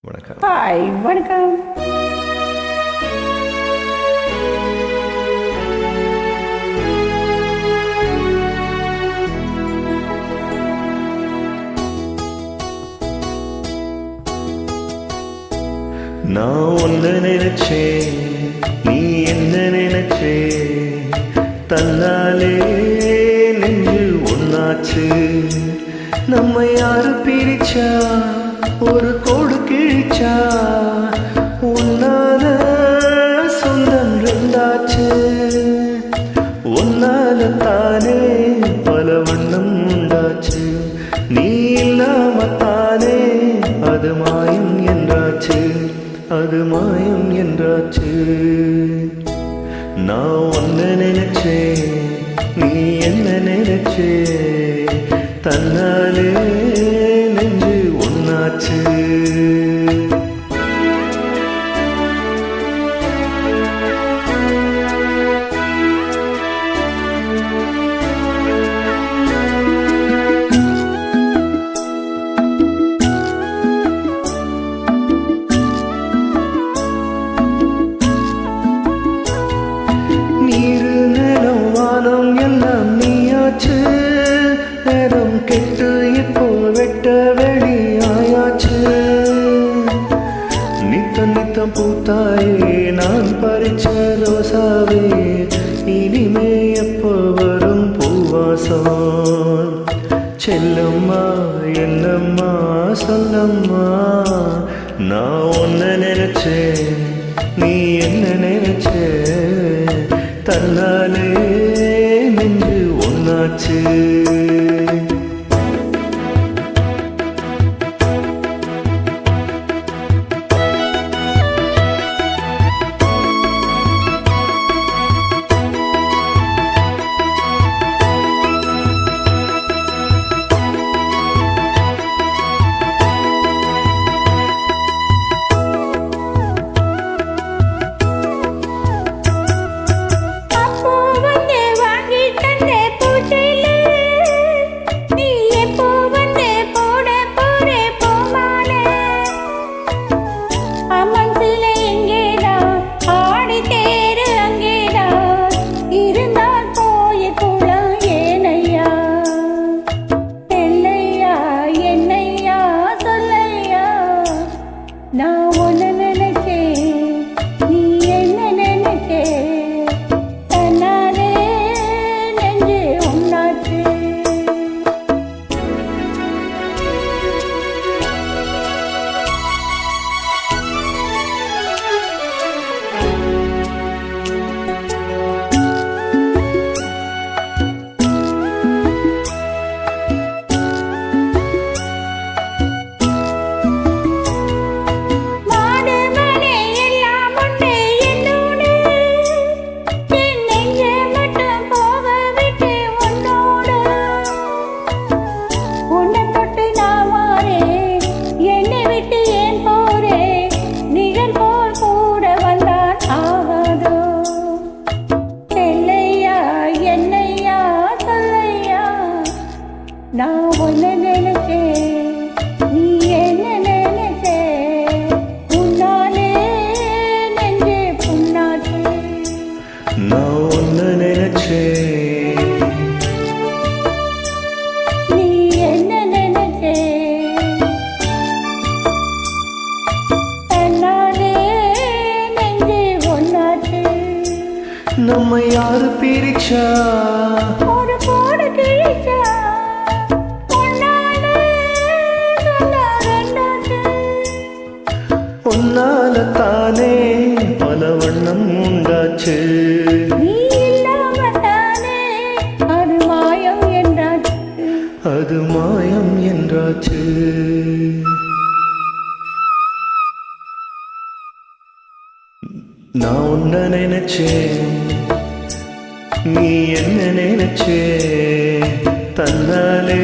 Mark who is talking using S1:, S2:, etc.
S1: வணக்கம்.
S2: ஹாய், வணக்கம்.
S1: நான் ஒன்று நினைச்சேன், நீ என்ன நினைச்சே, தன்னாலே நெஞ்சு ஒன்னாச்சு. நம்ம யாரு பிரிச்சா, ஒரு கோடு கிழிச்சா, உன்னால சொந்தம் ரெண்டாச்சு. உன்னால தானே பல வண்ணம் உண்டாச்சு. நீ இல்லாம தானே அது மாயம் என்றாச்சு, அது மாயம் என்றாச்சு. நான் ஒன்னு நினைச்சேன், நீ என்ன நினைச்சே, தன்னாலே நெஞ்சு ஒன்னாச்சு. நீரு நிலம் வானம் எல்லாம் நீயாச்சு. நேரம் கெட்டு இப்போ வெட்ட வெளி ஆயாச்சு. நித்தம் நித்தம் பூத்தாயே நான் பறிச்ச ரோசாவே, இனிமே எப்போ வரும் பூவாசம்? செல்லம்மா என்னம்மா சொல்லம்மா, நான் ஒன்ன நினைச்சேன், நீ என்ன நினைச்சே, தன்னாலே நெஞ்சு ஒன்னாச்சு.
S2: நான் ஒன்னு நினைச்சேன், நீ என்ன நினைச்சே, உன்னாலே நெஞ்சே புண்ணாச்சு.
S1: நான் ஒன்னு நினைச்சேன்,
S2: நீ என்ன நினைச்சே, தன்னாலே நெஞ்சே ஒன்னாச்சு.
S1: நம்ம யாரு பிரிச்சா,
S2: ஒரு கோடு கிழிச்சா,
S1: உன்னால தானே பல வண்ணம் உண்டாச்சு.
S2: நீ இல்லாம தானே அது மாயம் என்றாச்சு,
S1: அது மாயம் என்றாச்சு. நான் உன்ன நினைச்சேன், நீ என்ன நினைச்சே, தன்னாலே